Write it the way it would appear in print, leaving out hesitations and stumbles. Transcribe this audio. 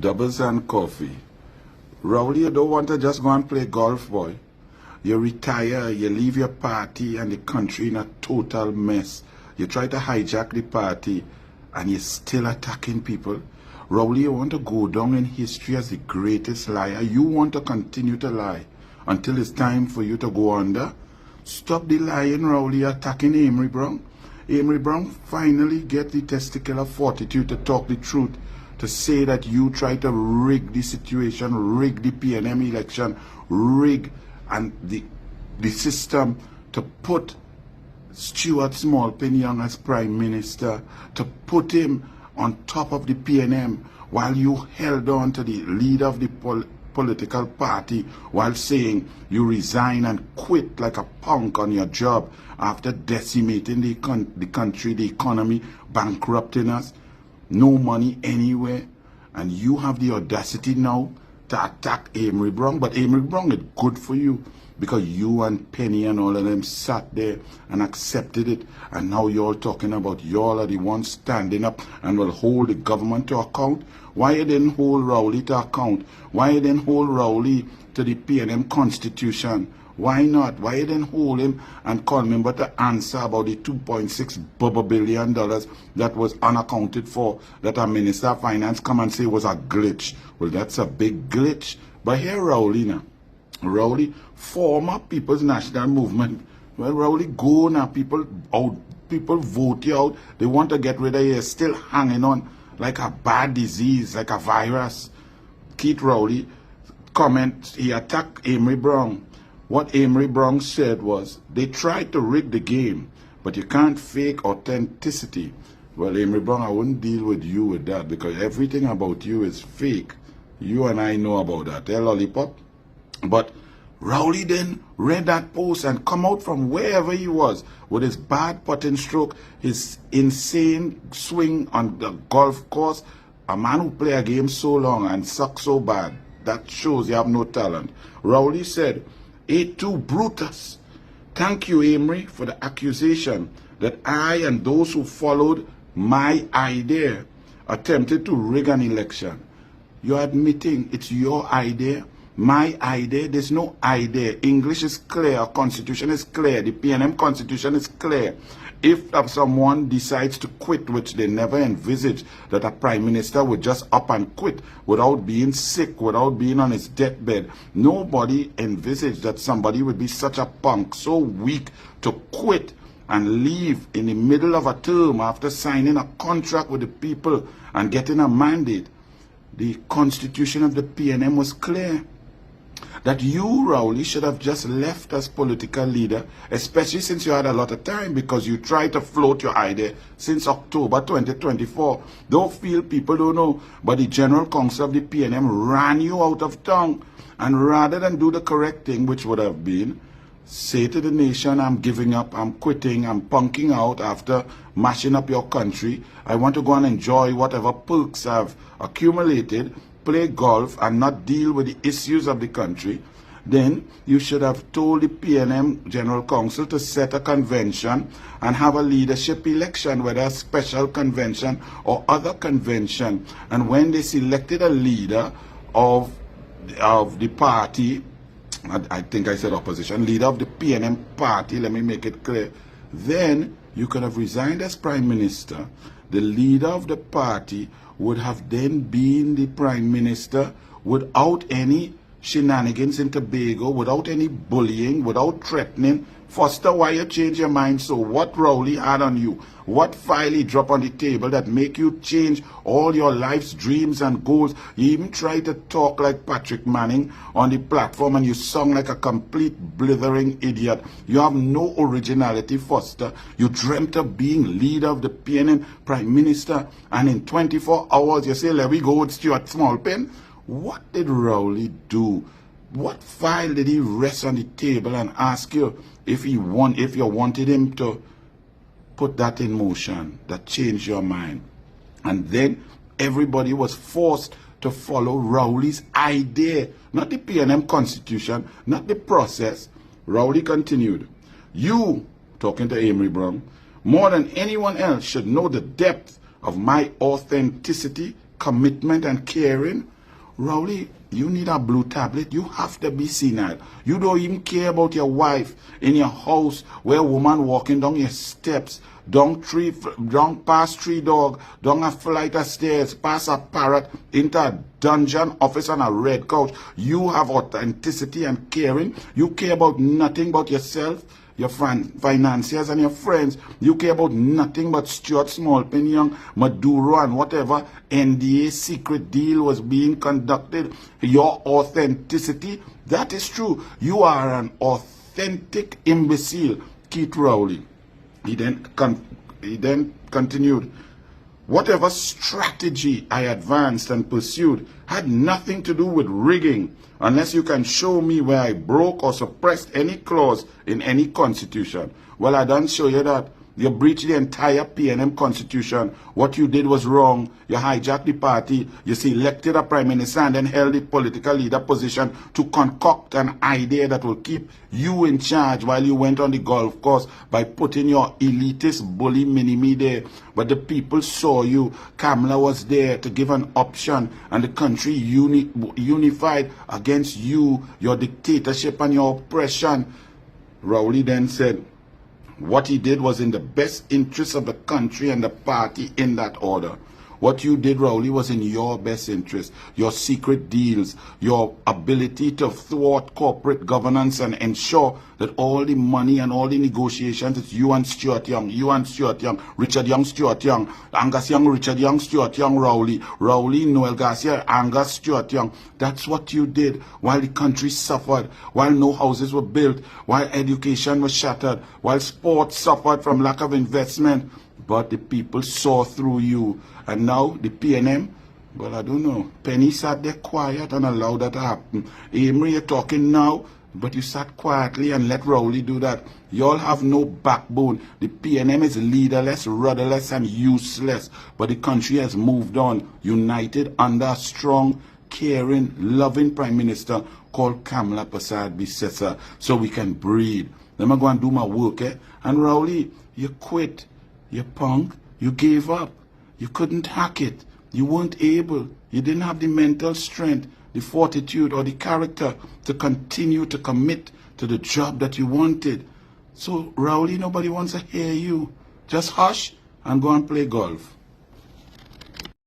Doubles and coffee. Rowley, you don't want to just go and play golf, boy. You retire, you leave your party and the country in a total mess. You try to hijack the party and you're still attacking people. Rowley, you want to go down in history as the greatest liar. You want to continue to lie until it's time for you to go under. Stop the lying, Rowley, attacking Amory Brown. Amory Brown finally get the testicular fortitude to talk the truth, to say that you try to rig the situation, rig the PNM election, rig and the system to put Stuart Smallpin Young as Prime Minister, to put him on top of the PNM while you held on to the leader of the political party while saying you resign and quit like a punk on your job after decimating the country, the economy, bankrupting us. No money anywhere, and you have the audacity now to attack Amory Brown. But Amory Brown is good for you because you and Penny and all of them sat there and accepted it, and now you're talking about y'all are the ones standing up and will hold the government to account. Why you didn't hold Rowley to account? Why you didn't hold Rowley to the PNM Constitution? Why not? Why you didn't hold him and call him but to answer about the $2.6 billion that was unaccounted for, that a Minister of Finance come and say was a glitch? Well, that's a big glitch. But here Rowley now. Rowley, former People's National Movement. Well, Rowley, go now. People vote you out. They want to get rid of you. You're still hanging on like a bad disease, like a virus. Keith Rowley comment, he attacked Amory Brown. What Amory Brown said was, they tried to rig the game, but you can't fake authenticity. Well, Amory Brown, I wouldn't deal with you with that because everything about you is fake. You and I know about that, eh, Lollipop? But Rowley then read that post and come out from wherever he was with his bad putting stroke, his insane swing on the golf course. A man who play a game so long and suck so bad, that shows you have no talent. Rowley said, A2 Brutus, thank you, Amory, for the accusation that I and those who followed my idea attempted to rig an election. You're admitting it's your idea, my idea. There's no idea. English is clear, Constitution is clear, the PNM Constitution is clear. If someone decides to quit, which they never envisaged that a Prime Minister would just up and quit without being sick, without being on his deathbed, nobody envisaged that somebody would be such a punk, so weak to quit and leave in the middle of a term after signing a contract with the people and getting a mandate. The Constitution of the PNM was clear that you, Rowley, should have just left as political leader, especially since you had a lot of time because you tried to float your idea since October 2024. Don't feel people don't know, but the General Council of the PNM ran you out of town. And rather than do the correct thing, which would have been, say to the nation, I'm giving up, I'm quitting, I'm punking out after mashing up your country. I want to go and enjoy whatever perks I've accumulated, play golf and not deal with the issues of the country, then you should have told the PNM General Council to set a convention and have a leadership election, whether a special convention or other convention. And when they selected a leader of the party, I think I said opposition, leader of the PNM party, let me make it clear, then you could have resigned as Prime Minister. The leader of the party would have then been the Prime Minister without any shenanigans in Tobago, without any bullying, without threatening. Foster, why you change your mind? So what Rowley had on you? What file he dropped on the table that make you change all your life's dreams and goals? You even try to talk like Patrick Manning on the platform and you sung like a complete blithering idiot. You have no originality, Foster. You dreamt of being leader of the PNM, Prime Minister, and in 24 hours you say, let me go with Stuart Smallpin. What did Rowley do? What file did he rest on the table and ask you if you wanted him to put that in motion, that changed your mind? And then everybody was forced to follow Rowley's idea, not the PNM Constitution, not the process. Rowley continued, you, talking to Amory Brown, more than anyone else should know the depth of my authenticity, commitment and caring. Rowley, you need a blue tablet. You have to be senile. You don't even care about your wife in your house where a woman walking down your steps, down past three dog, down a flight of stairs, past a parrot, into a dungeon office on a red couch. You have authenticity and caring. You care about nothing but yourself, your financiers and your friends. You care about nothing but Stuart Smallpin, Young, Maduro and whatever NDA secret deal was being conducted. Your authenticity, that is true. You are an authentic imbecile, Keith Rowley. He then continued, whatever strategy I advanced and pursued had nothing to do with rigging, unless you can show me where I broke or suppressed any clause in any constitution. Well, I don't show you that. You breached the entire PNM constitution. What you did was wrong. You hijacked the party. You selected a prime minister and then held the political leader position to concoct an idea that will keep you in charge while you went on the golf course by putting your elitist bully mini-me there. But the people saw you. Kamala was there to give an option, and the country unified against you, your dictatorship and your oppression. Rowley then said, what he did was in the best interest of the country and the party in that order. What you did, Rowley, was in your best interest. Your secret deals, your ability to thwart corporate governance and ensure that all the money and all the negotiations, it's you and Stuart Young, Richard Young, Stuart Young, Angus Young, Richard Young, Stuart Young, Rowley, Noel Garcia, Angus, Stuart Young. That's what you did while the country suffered, while no houses were built, while education was shattered, while sports suffered from lack of investment. But the people saw through you. And now the PNM, well, I don't know. Penny sat there quiet and allowed that to happen. Amory, you're talking now, but you sat quietly and let Rowley do that. You all have no backbone. The PNM is leaderless, rudderless, and useless. But the country has moved on, united under a strong, caring, loving Prime Minister called Kamala Persad-Bissessar, so we can breathe. Let me go and do my work, eh? And Rowley, you quit. You punk. You gave up. You couldn't hack it. You weren't able. You didn't have the mental strength, the fortitude, or the character to continue to commit to the job that you wanted. So, Rowley, nobody wants to hear you. Just hush and go and play golf.